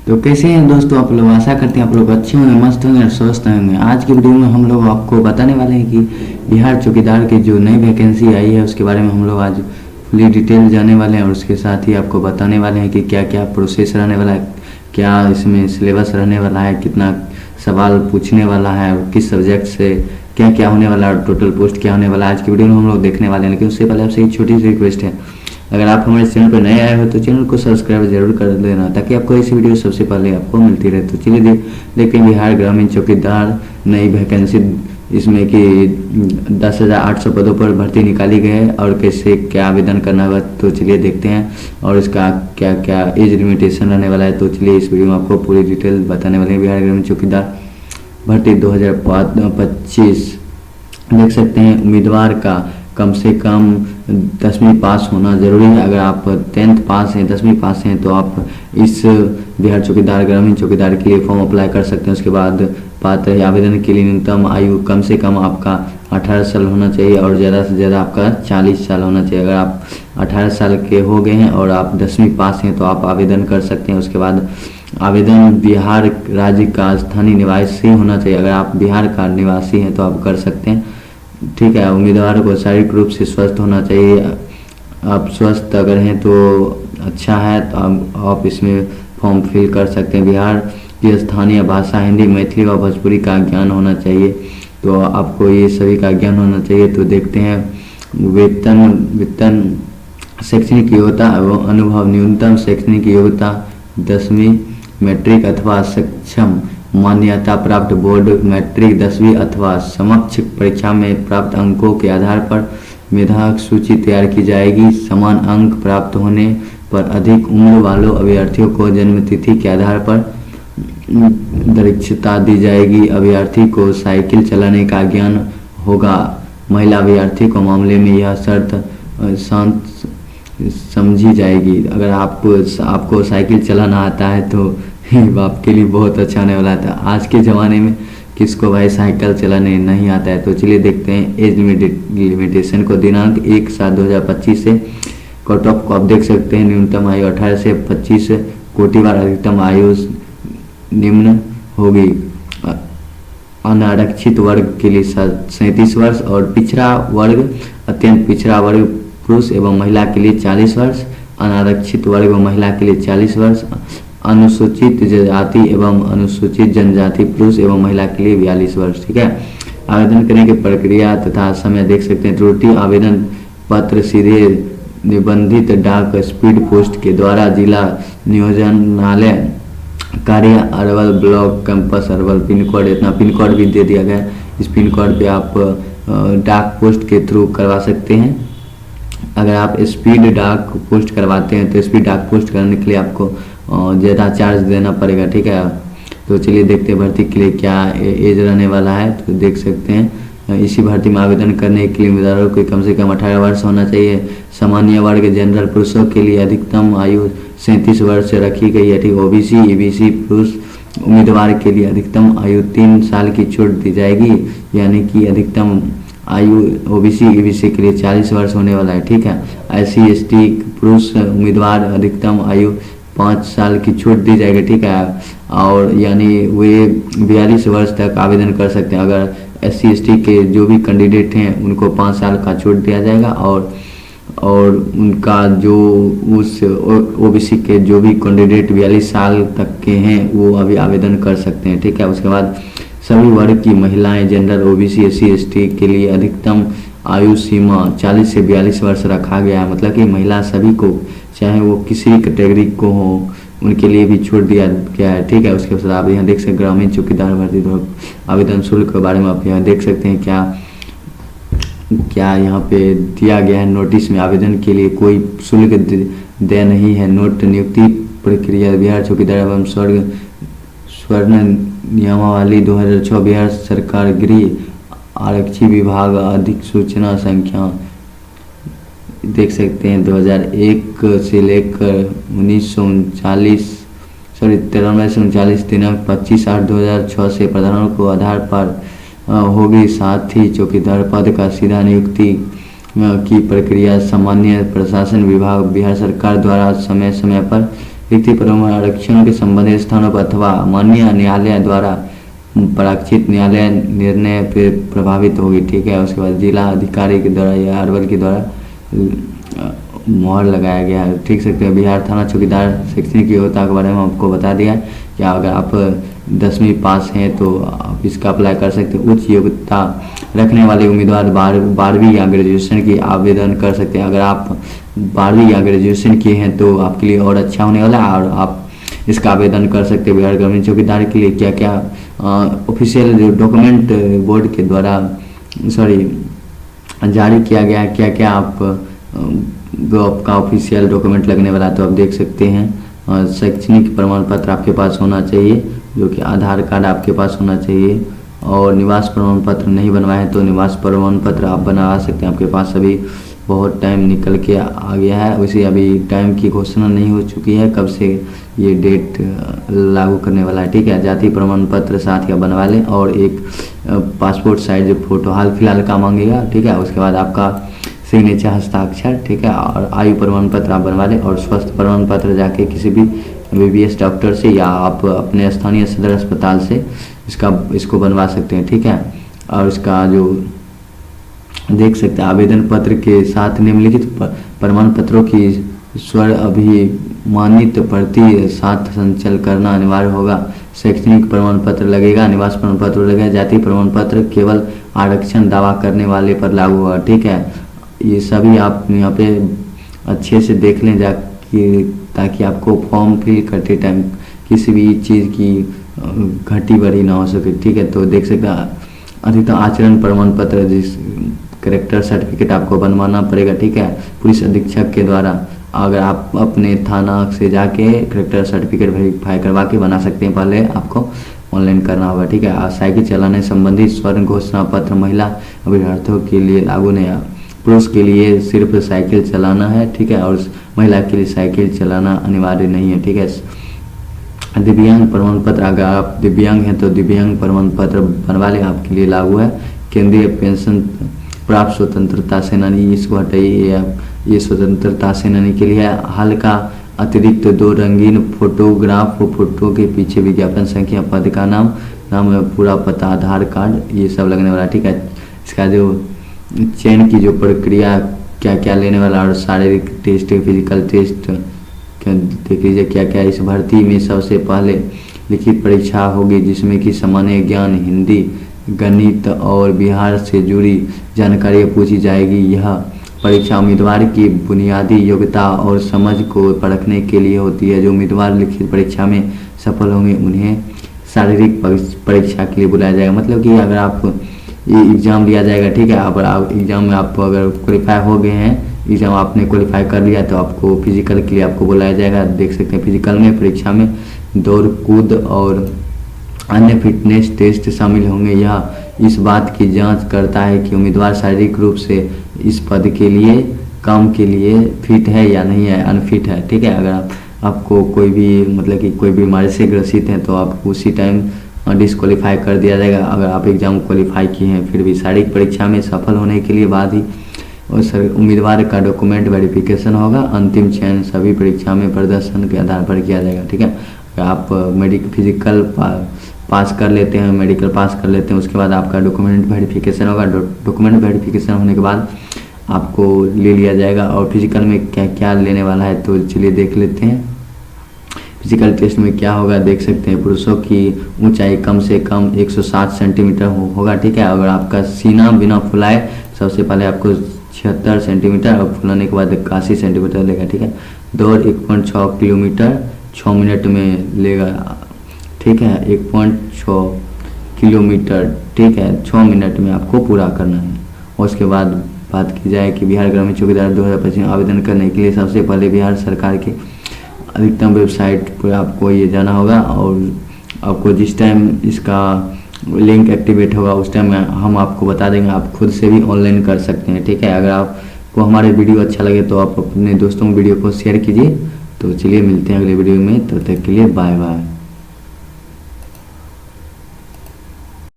तो कैसे हैं दोस्तों आप लोग। आशा करते हैं आप लोग अच्छे होंगे, मस्त होंगे और स्वस्थ होंगे। आज की वीडियो में हम लोग आपको बताने वाले हैं कि बिहार चौकीदार की जो नई वैकेंसी आई है उसके बारे में हम लोग आज फुली डिटेल जाने वाले हैं। और उसके साथ ही आपको बताने वाले हैं कि क्या क्या प्रोसेस रहने वाला है, क्या इसमें सिलेबस रहने वाला है, कितना सवाल पूछने वाला है और किस सब्जेक्ट से क्या क्या होने वाला है और टोटल पोस्ट क्या होने वाला है। आज की वीडियो में हम लोग देखने वाले हैं। लेकिन उससे पहले आपसे एक छोटी सी रिक्वेस्ट है, अगर आप हमारे चैनल पर नए आए हो तो चैनल को सब्सक्राइब जरूर कर देना ताकि आपको ऐसी वीडियो सबसे पहले आपको मिलती रहे। तो चलिए देखते हैं बिहार ग्रामीण चौकीदार नई वैकेंसी, इसमें कि 10,800 पदों पर भर्ती निकाली गई है और कैसे क्या आवेदन करना होगा। तो चलिए देखते हैं और इसका क्या क्या एज लिमिटेशन रहने वाला है। तो चलिए इस वीडियो में आपको पूरी डिटेल बताने वाले हैं। बिहार ग्रामीण चौकीदार भर्ती 2025 देख सकते हैं। उम्मीदवार का कम से कम 10वीं पास होना ज़रूरी है। अगर आप 10th पास हैं, 10वीं पास हैं तो आप इस बिहार चौकीदार ग्रामीण चौकीदार के लिए फॉर्म अप्लाई कर सकते हैं। उसके बाद पात्र है आवेदन के लिए न्यूनतम आयु कम से कम आपका 18 साल होना चाहिए और ज़्यादा से ज़्यादा आपका 40 साल होना चाहिए। अगर आप 18 साल के हो गए हैं और आप 10वीं पास हैं तो आप आवेदन कर सकते हैं। उसके बाद आवेदन बिहार राज्य का स्थानीय निवासी होना चाहिए। अगर आप बिहार का निवासी हैं तो आप कर सकते हैं, ठीक है। उम्मीदवार को शारीरिक रूप से स्वस्थ होना चाहिए। आप स्वस्थ अगर हैं तो अच्छा है, तो आप इसमें फॉर्म फिल कर सकते हैं। बिहार की स्थानीय भाषा हिंदी, मैथिली व भोजपुरी का ज्ञान होना चाहिए। तो आपको ये सभी का ज्ञान होना चाहिए। तो देखते हैं वेतन शैक्षणिक योग्यता एवं अनुभव। न्यूनतम शैक्षणिक योग्यता 10वीं मैट्रिक अथवा सक्षम मान्यता प्राप्त बोर्ड मैट्रिक 10वीं अथवा समकक्ष परीक्षा में प्राप्त अंकों के आधार पर मेधा सूची तैयार की जाएगी। समान अंक प्राप्त होने पर अधिक उम्र वालों अभ्यर्थियों को जन्मतिथि के आधार पर दक्षता दी जाएगी। अभ्यर्थी को साइकिल चलाने का ज्ञान होगा। महिला अभ्यर्थी को मामले में यह शर्त शांत समझी जाएगी। अगर आपको साइकिल चलाना आता है तो आपके लिए बहुत अच्छा होने वाला था। आज के ज़माने में किसको भाई साइकिल चलाने नहीं आता है। तो चलिए देखते हैं एज लिमिटेशन को। दिनांक 1/7/2025 से कट ऑफ को आप देख सकते हैं। न्यूनतम आयु 18 से 25 कोटिवार, अधिकतम आयु निम्न होगी। अनारक्षित वर्ग के लिए 37 वर्ष और पिछड़ा वर्ग अत्यंत पिछड़ा वर्ग पुरुष एवं महिला के लिए 40 वर्ष। अनारक्षित वर्ग व महिला के लिए 40 वर्ष। अनुसूचित जाति एवं अनुसूचित जनजाति पुरुष एवं महिला के लिए 42 वर्ष, ठीक है। आवेदन करने की प्रक्रिया तथा समय देख सकते हैं। त्रुटि आवेदन पत्र सीधे निबंधित डाक स्पीड पोस्ट के द्वारा जिला नियोजनालय कार्य Arwal block campus Arwal, pin code इतना पिन कोड भी दे दिया गया। इस पिन कोड पे आप डाक पोस्ट के थ्रू करवा सकते हैं। अगर आप स्पीड डाक पोस्ट करवाते हैं तो स्पीड डाक पोस्ट करने के लिए आपको ज़्यादा चार्ज देना पड़ेगा, ठीक है। तो चलिए देखते हैं भर्ती के लिए क्या एज रहने वाला है। तो देख सकते हैं इसी भर्ती में आवेदन करने के लिए उम्मीदवारों को कम से कम 18 वर्ष होना चाहिए। सामान्य वर्ग जनरल पुरुषों के लिए अधिकतम आयु 37 वर्ष रखी गई है, ठीक। ओबीसी ईबीसी पुरुष उम्मीदवार के लिए अधिकतम आयु 3 साल की छूट दी जाएगी, यानी कि अधिकतम आयु ओबीसी ईबीसी के लिए 40 वर्ष होने वाला है, ठीक है। एससी एसटी पुरुष उम्मीदवार अधिकतम आयु 5 साल की छूट दी जाएगी, ठीक है। और यानी वे 42 वर्ष तक आवेदन कर सकते हैं। अगर एससी एसटी के जो भी कैंडिडेट हैं उनको 5 साल का छूट दिया जाएगा और उनका जो उस ओबीसी के जो भी कैंडिडेट 42 साल तक के हैं वो अभी आवेदन कर सकते हैं, ठीक है। उसके बाद सभी वर्ग की महिलाएं जनरल ओबीसी एससी एसटी के लिए अधिकतम आयु सीमा 40 से 42 वर्ष रखा गया है। मतलब कि महिला सभी को, चाहे वो किसी भी कैटेगरी को हो, उनके लिए भी छूट दिया गया है, ठीक है। उसके बाद आप यहाँ देख सकते हैं ग्रामीण चौकीदार भर्ती आवेदन शुल्क के बारे में आप यहाँ देख सकते हैं क्या यहाँ पे दिया गया है। नोटिस में आवेदन के लिए कोई शुल्क दे नहीं है। नोट नियुक्ति प्रक्रिया बिहार चौकीदार एवं स्वर्ण नियमावली 2006 बिहार सरकार गृह आरक्षी विभाग अधिक सूचना संख्या देख सकते हैं 2001 से लेकर 1939 दिनांक 25/8/2006 से प्रधानों को आधार पर होगी। साथ ही चौकीदार पद का सीधा नियुक्ति की प्रक्रिया सामान्य प्रशासन विभाग बिहार सरकार द्वारा समय समय पर रिक्ति पदों में आरक्षण के संबंधित स्थानों पर अथवा माननीय न्यायालय द्वारा पराक्षित न्यायालय निर्णय पे प्रभावित होगी। ठीक है, उसके बाद जिला अधिकारी के द्वारा या अरवल के द्वारा मोहर लगाया गया है। ठीक सकते हैं। बिहार थाना चौकीदार शैक्षणिक योग्यता के बारे में आपको बता दिया कि अगर आप 10वीं पास हैं तो आप इसका अप्लाई कर सकते हैं। उच्च योग्यता रखने वाले उम्मीदवार 12वीं या ग्रेजुएशन की आवेदन कर सकते हैं। अगर आप 12वीं या ग्रेजुएशन किए हैं तो आपके लिए और अच्छा होने वाला है और आप इसका आवेदन कर सकते हैं। बिहार ग्रामीण चौकीदार के लिए क्या क्या ऑफिशियल जो डॉक्यूमेंट बोर्ड के द्वारा जारी किया गया है, क्या क्या आप जो आपका ऑफिशियल डॉक्यूमेंट लगने वाला है तो आप देख सकते हैं। शैक्षणिक प्रमाण पत्र आपके पास होना चाहिए, जो कि आधार कार्ड आपके पास होना चाहिए, और निवास प्रमाण पत्र नहीं बनवाए तो निवास प्रमाण पत्र आप बनवा सकते हैं। आपके पास अभी बहुत टाइम निकल के आ गया है, वैसे अभी टाइम की घोषणा नहीं हो चुकी है कब से ये डेट लागू करने वाला है। ठीक है, जाति प्रमाण पत्र साथ ही बनवा लें और एक पासपोर्ट साइज फोटो हाल फिलहाल का मांगेगा। ठीक है, उसके बाद आपका सिग्नेचर हस्ताक्षर। ठीक है, और आयु प्रमाण पत्र आप बनवा लें और स्वास्थ्य प्रमाण पत्र जाके किसी भी MBBS डॉक्टर से या आप अपने स्थानीय सदर अस्पताल से इसको बनवा सकते हैं। ठीक है, और इसका जो देख सकते हैं आवेदन पत्र के साथ निम्नलिखित प्रमाण पत्रों की स्वर अभिमानित प्रति साथ संचल करना अनिवार्य होगा। शैक्षणिक प्रमाण पत्र लगेगा, निवास प्रमाण पत्र लगेगा, जाति प्रमाण पत्र केवल आरक्षण दावा करने वाले पर लागू होगा। ठीक है, ये सभी आप यहाँ पे अच्छे से देख लें ताकि आपको फॉर्म फिल करते टाइम किसी भी चीज़ की घटी बढ़ी ना हो सके। ठीक है, तो देख सकते हैं अधिकतम आचरण प्रमाण पत्र जिस कैरेक्टर सर्टिफिकेट आपको बनवाना पड़ेगा। ठीक है, पुलिस अधीक्षक के द्वारा अगर आप अपने थाना से जाके कैरेक्टर सर्टिफिकेट वेरीफाई करवा के बना सकते हैं, पहले आपको ऑनलाइन करना होगा। ठीक है, साइकिल चलाने संबंधी स्वर्ण घोषणा पत्र महिला अभ्यर्थियों के लिए लागू नहीं है। पुरुष के लिए सिर्फ साइकिल चलाना है। ठीक है, और महिला के लिए साइकिल चलाना अनिवार्य नहीं है। ठीक है, दिव्यांग प्रमाण पत्र अगर आप दिव्यांग हैं तो दिव्यांग प्रमाण पत्र बनवा लें, आपके लिए लागू है। केंद्रीय पेंशन प्राप्त स्वतंत्रता सेनानी, इसको हटाइए, ये स्वतंत्रता सेनानी के लिए है। हाल का अतिरिक्त 2 रंगीन फोटोग्राफ, फोटो के पीछे विज्ञापन संख्या, पद का नाम, पूरा पता, आधार कार्ड, ये सब लगने वाला। ठीक है, इसका जो चयन की जो प्रक्रिया क्या क्या लेने वाला और शारीरिक टेस्ट, फिजिकल टेस्ट देख लीजिए क्या क्या। इस भर्ती में सबसे पहले लिखित परीक्षा होगी जिसमें कि सामान्य ज्ञान, हिंदी, गणित और बिहार से जुड़ी जानकारी पूछी जाएगी। यह परीक्षा उम्मीदवार की बुनियादी योग्यता और समझ को परखने के लिए होती है। जो उम्मीदवार लिखित परीक्षा में सफल होंगे उन्हें शारीरिक परीक्षा के लिए बुलाया जाएगा। मतलब कि अगर आप ये एग्ज़ाम लिया जाएगा। ठीक है, आप एग्ज़ाम में आप अगर क्वालिफाई हो गए हैं, एग्ज़ाम आपने क्वालिफाई कर लिया तो आपको फिजिकल के लिए आपको बुलाया जाएगा। देख सकते हैं फिजिकल में परीक्षा में दौड़ कूद और अन्य फिटनेस टेस्ट शामिल होंगे। यह इस बात की जांच करता है कि उम्मीदवार शारीरिक रूप से इस पद के लिए काम के लिए फिट है या नहीं है, अनफिट है। ठीक है, अगर आपको कोई भी मतलब कि कोई बीमारी से ग्रसित हैं तो आपको उसी टाइम डिस्क्वालीफाई कर दिया जाएगा। अगर आप एग्ज़ाम क्वालिफाई किए हैं फिर भी शारीरिक परीक्षा में सफल होने के लिए बाद ही उम्मीदवार का डॉक्यूमेंट वेरिफिकेशन होगा। अंतिम चयन सभी परीक्षा में प्रदर्शन के आधार पर किया जाएगा। ठीक है, अगर आप फिजिकल पास कर लेते हैं, मेडिकल पास कर लेते हैं, उसके बाद आपका डॉक्यूमेंट वेरिफिकेशन होगा। डॉक्यूमेंट वेरिफिकेशन होने के बाद आपको ले लिया जाएगा। और फिजिकल में क्या क्या लेने वाला है तो चलिए देख लेते हैं। फिजिकल टेस्ट में क्या होगा देख सकते हैं। पुरुषों की ऊंचाई कम से कम 160 सेंटीमीटर होगा। ठीक है, अगर आपका सीना बिना फुलाए सबसे पहले आपको 76 सेंटीमीटर और फुलाने के बाद 81 सेंटीमीटर लेगा। ठीक है, दौड़ 1.6 किलोमीटर 6 मिनट में लेगा। ठीक है, 1.6 किलोमीटर ठीक है 6 मिनट में आपको पूरा करना है। और उसके बाद बात की जाए कि बिहार ग्रामीण चौकीदार 2025 आवेदन करने के लिए सबसे पहले बिहार सरकार के अधिकतम वेबसाइट पर आपको ये जाना होगा और आपको जिस टाइम इसका लिंक एक्टिवेट होगा उस टाइम हम आपको बता देंगे, आप खुद से भी ऑनलाइन कर सकते हैं। ठीक है, अगर आपको हमारे वीडियो अच्छा लगे तो आप अपने दोस्तों को वीडियो को शेयर कीजिए। तो चलिए मिलते हैं अगले वीडियो में, तब तक के लिए बाय बाय।